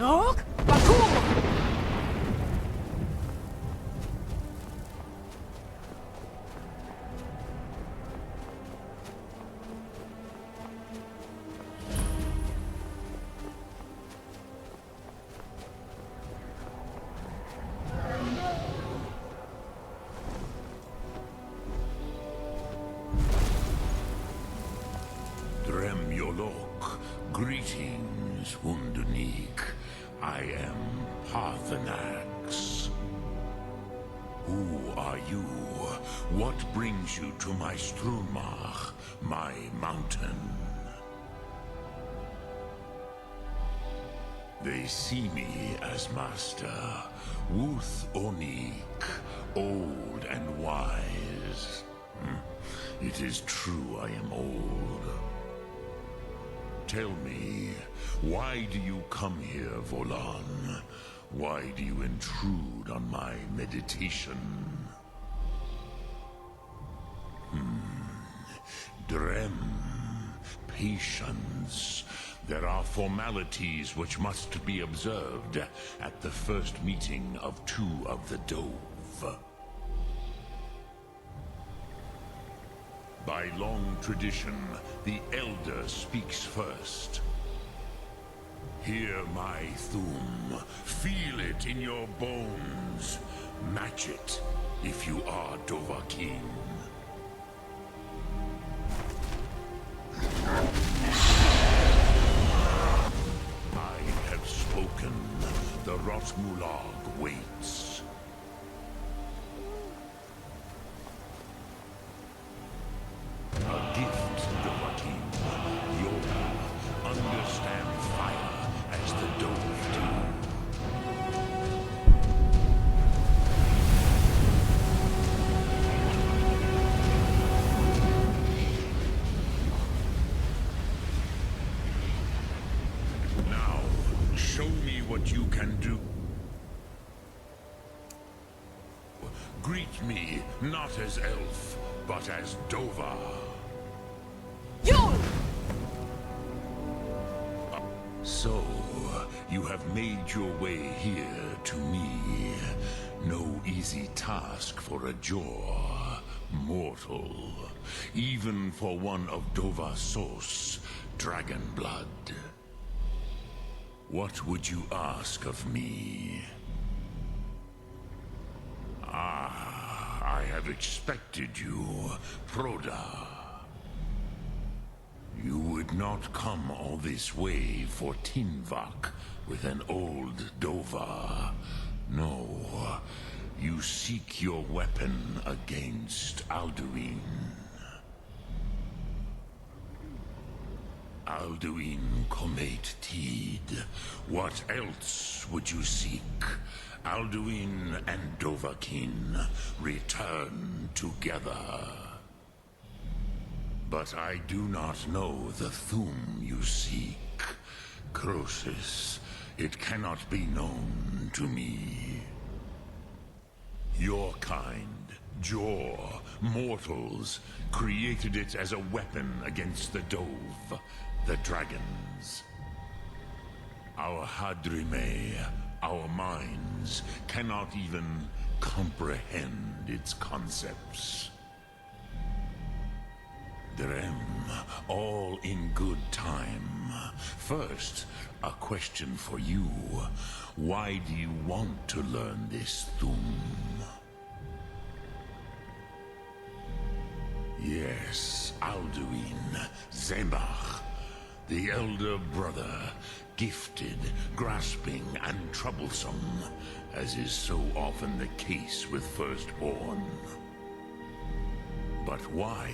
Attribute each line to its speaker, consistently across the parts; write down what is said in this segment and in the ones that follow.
Speaker 1: Nog? Bakur!
Speaker 2: Greetings, Wunderneek. I am Paarthunax. Who are you? What brings you to my Strunmach, my mountain? They see me as master, Wuth Onik, old and wise. It is true I am old. Tell me, why do you come here, Volan? Why do you intrude on my meditation? Drem, patience. There are formalities which must be observed at the first meeting of two of the Dove. By long tradition, the Elder speaks first. Hear my Thum. Feel it in your bones. Match it if you are Dovahkiin. I have spoken. The Rotmulag waits. A gift, Dovahkiin. Yoda, understand fire as the Dove do. Now, show me what you can do. Greet me not as elf, but as Dova.
Speaker 1: Yul!
Speaker 2: So, you have made your way here to me. No easy task for a Jor, mortal. Even for one of Dova Sos, dragon blood. What would you ask of me? I have expected you, Proda. You would not come all this way for Tinvak with an old Dova. No, you seek your weapon against Alduin. Alduin Comet Teed. What else would you seek? Alduin and Dovahkiin return together. But I do not know the Thum you seek. Croesus, it cannot be known to me. Your kind, Jor, mortals, created it as a weapon against the Dove, the dragons. Our Hadrime, our minds, cannot even comprehend its concepts. Drem, all in good time. First, a question for you. Why do you want to learn this Thum? Yes, Alduin, Zebach, the elder brother, gifted, grasping, and troublesome, as is so often the case with firstborn. But why?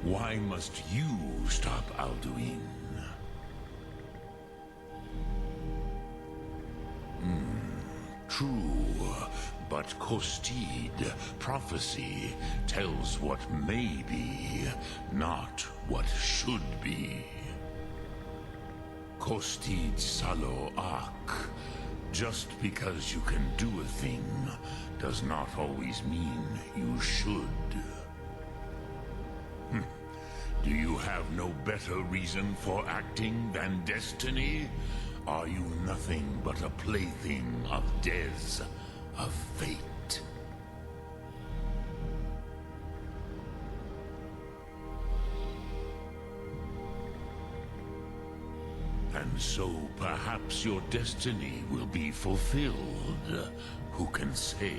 Speaker 2: Why must you stop Alduin? True, but Kostid, prophecy, tells what may be, not what should be. Kostid Salo Ak. Just because you can do a thing does not always mean you should. Do you have no better reason for acting than destiny? Are you nothing but a plaything of Des, of fate? And so perhaps your destiny will be fulfilled. Who can say?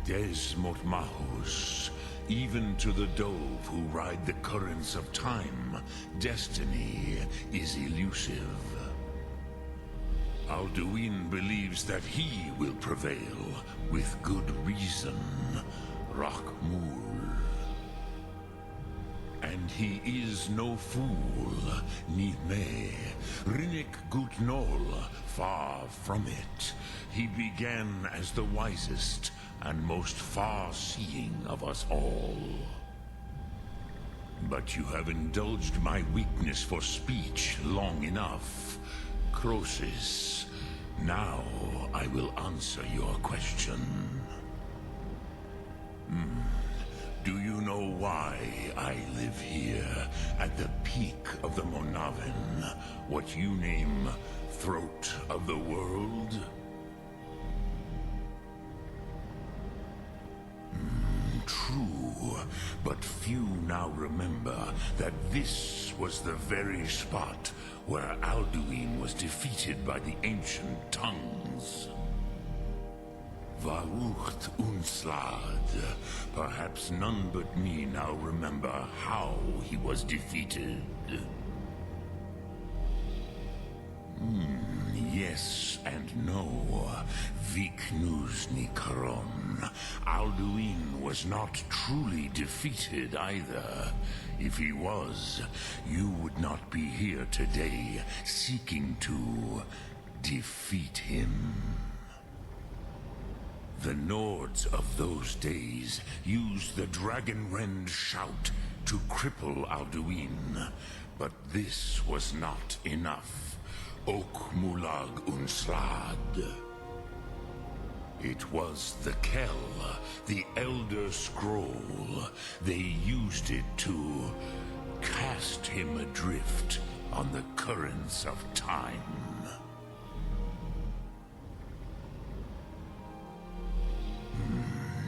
Speaker 2: Des Motmahus, even to the dove who ride the currents of time, destiny is elusive. Alduin believes that he will prevail, with good reason. Rakmul. And he is no fool, Nime, Rinnik Gutnol, far from it. He began as the wisest and most far-seeing of us all. But you have indulged my weakness for speech long enough. Croesus, now I will answer your question. Do you know why I live here, at the peak of the Monavin, what you name Throat of the World? True, but few now remember that this was the very spot where Alduin was defeated by the ancient tongues. Varucht Unslad. Perhaps none but me now remember how he was defeated. Yes and no. Viknus Nikaron. Alduin was not truly defeated either. If he was, you would not be here today seeking to defeat him. The Nords of those days used the Dragonrend shout to cripple Alduin, but this was not enough. Ok Mulag Unslad. It was the Kell, the Elder Scroll. They used it to cast him adrift on the currents of time.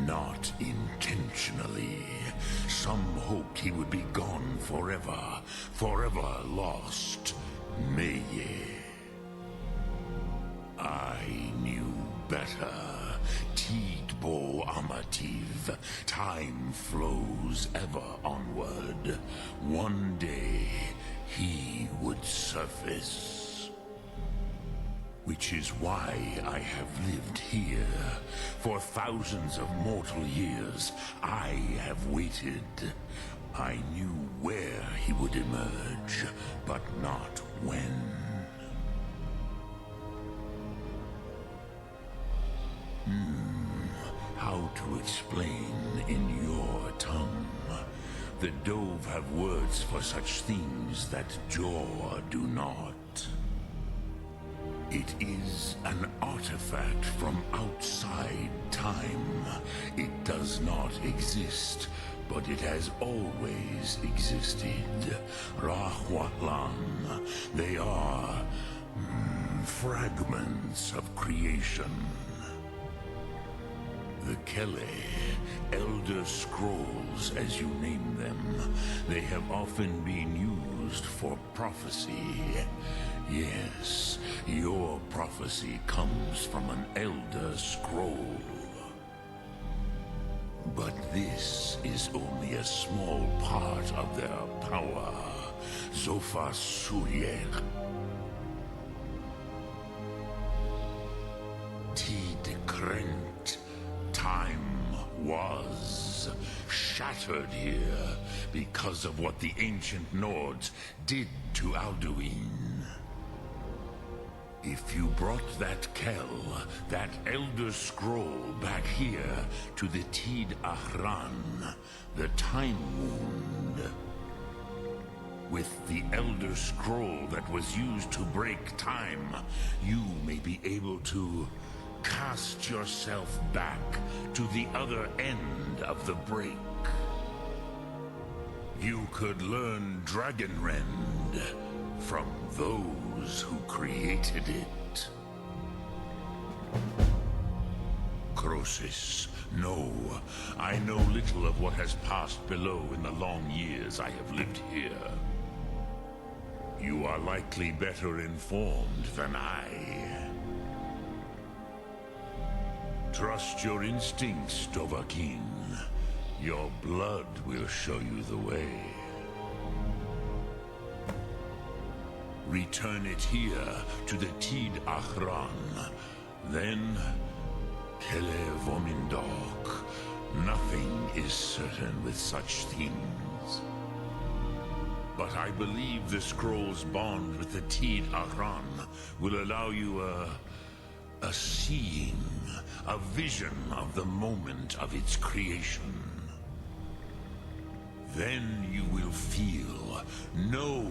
Speaker 2: Not intentionally. Some hoped he would be gone forever, forever lost. Meye. I knew better. Tidbo Amativ. Time flows ever onward. One day, he would surface. Which is why I have lived here. For thousands of mortal years, I have waited. I knew where he would emerge, but not when. How to explain in your tongue? The Dove have words for such things that Jor do not. It is an artifact from outside time. It does not exist, but it has always existed. Rahwahlan. They are fragments of creation. The Kele, Elder Scrolls as you name them, they have often been used for prophecy. Yes, your prophecy comes from an Elder Scroll. But this is only a small part of their power. Zofa Suryer. Tid Krent. Time was shattered here because of what the ancient Nords did to Alduin. If you brought that Kell, that Elder Scroll back here to the Tid Ahran, the Time Wound, with the Elder Scroll that was used to break time, you may be able to cast yourself back to the other end of the break. You could learn Dragonrend from those those who created it. Croesus, no. I know little of what has passed below in the long years I have lived here. You are likely better informed than I. Trust your instincts, Dovahkiin. Your blood will show you the way. Return it here to the Tid Achran. Then, Kele Vomindok. Nothing is certain with such things. But I believe the scroll's bond with the Tid Achran will allow you a seeing, a vision of the moment of its creation. Then you will feel, know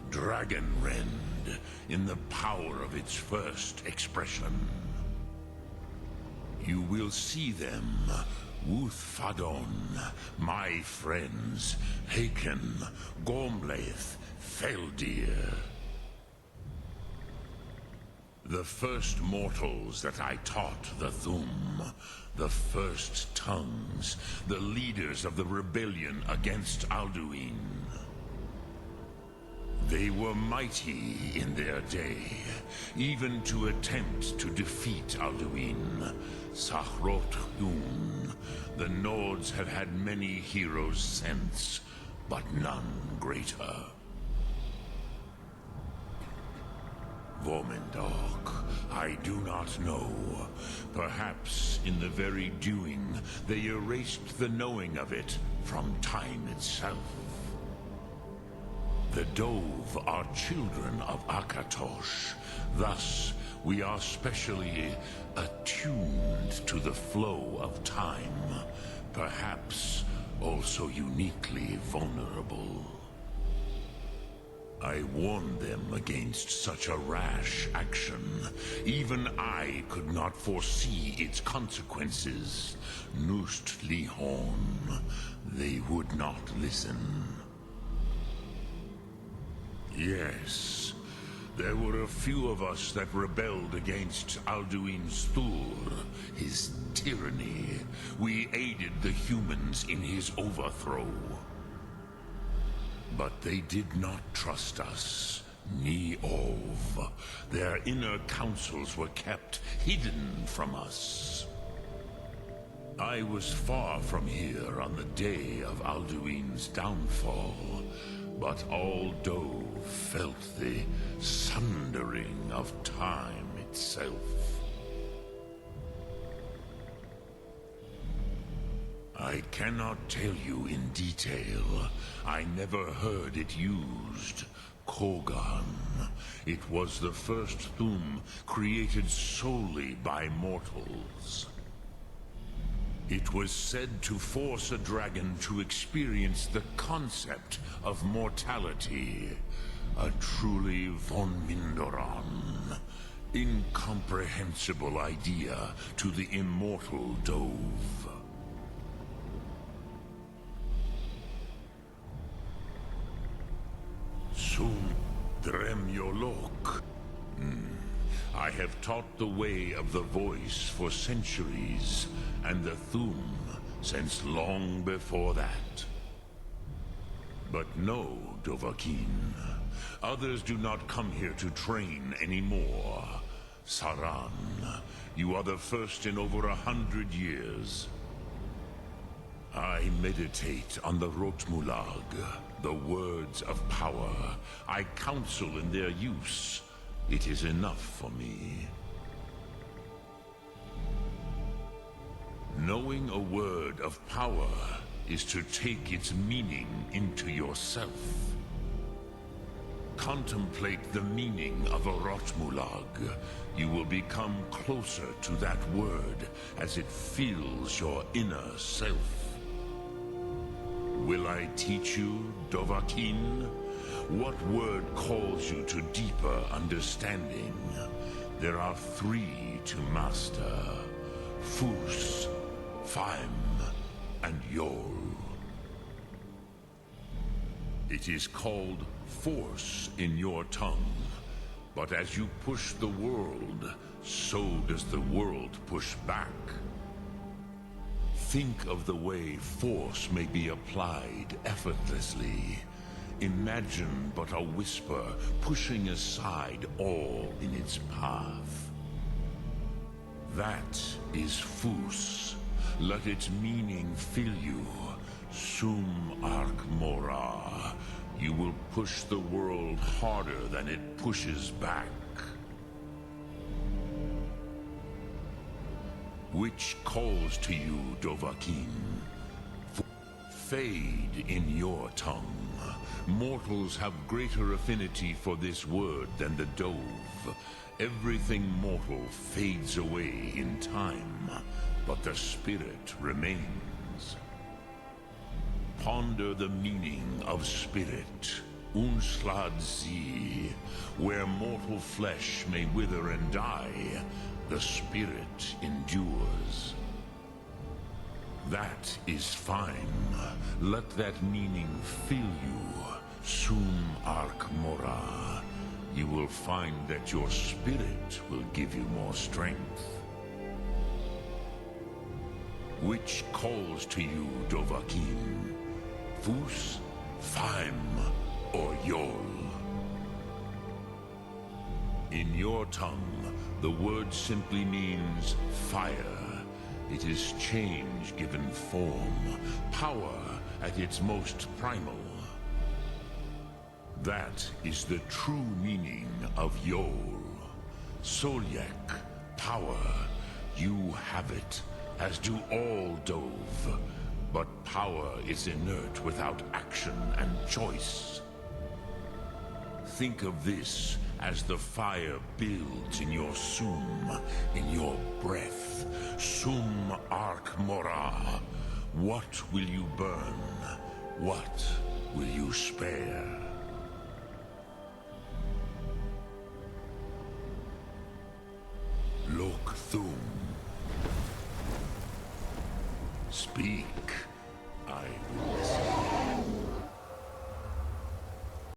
Speaker 2: Dragonrend in the power of its first expression. You will see them, Wuthfadon, my friends, Haken, Gormlaith, Feldir. The first mortals that I taught the Thum, the first tongues, the leaders of the rebellion against Alduin. They were mighty in their day, even to attempt to defeat Alduin. Sahrot Yun. The Nords have had many heroes since, but none greater. Vomindok, I do not know. Perhaps in the very doing, they erased the knowing of it from time itself. The Dove are children of Akatosh. Thus, we are specially attuned to the flow of time. Perhaps also uniquely vulnerable. I warned them against such a rash action. Even I could not foresee its consequences. Nust Lihorn, they would not listen. Yes, there were a few of us that rebelled against Alduin's Thur, his tyranny. We aided the humans in his overthrow. But they did not trust us, ni Ov. Their inner counsels were kept hidden from us. I was far from here on the day of Alduin's downfall, but all Dove felt the sundering of time itself. I cannot tell you in detail. I never heard it used. Kogan. It was the first Thum created solely by mortals. It was said to force a dragon to experience the concept of mortality. A truly von Mindoran. Incomprehensible idea to the immortal Dove. Sum Dremyolok. I have taught the way of the voice for centuries, and the Thum since long before that. But no, Dovahkiin. Others do not come here to train anymore. Saran, you are the first in over 100 years. I meditate on the Rotmulag, the words of power. I counsel in their use. It is enough for me. Knowing a word of power is to take its meaning into yourself. Contemplate the meaning of a Rotmulag. You will become closer to that word as it fills your inner self. Will I teach you, Dovahkiin? What word calls you to deeper understanding? There are 3 to master. Fus, Faim, and Yol. It is called force in your tongue. But as you push the world, so does the world push back. Think of the way force may be applied effortlessly. Imagine but a whisper pushing aside all in its path. That is Fus. Let its meaning fill you. Sum Arc Mora. You will push the world harder than it pushes back. Which calls to you, Dovahkiin? Fade in your tongue. Mortals have greater affinity for this word than the dove. Everything mortal fades away in time, but the spirit remains. Ponder the meaning of spirit, Unslad Zi. Where mortal flesh may wither and die, the spirit endures. That is fine. Let that meaning fill you, Sum Arc Mora. You will find that your spirit will give you more strength. Which calls to you, Dovahkiin? Fus, Faim, or Yol? In your tongue, the word simply means fire. It is change given form, power at its most primal. That is the true meaning of Yol. Solyek, power. You have it, as do all Dove. But power is inert without action and choice. Think of this as the fire builds in your Sum, in your breath. Sum Arc Mora. What will you burn? What will you spare? Lok Thum. Speak. I will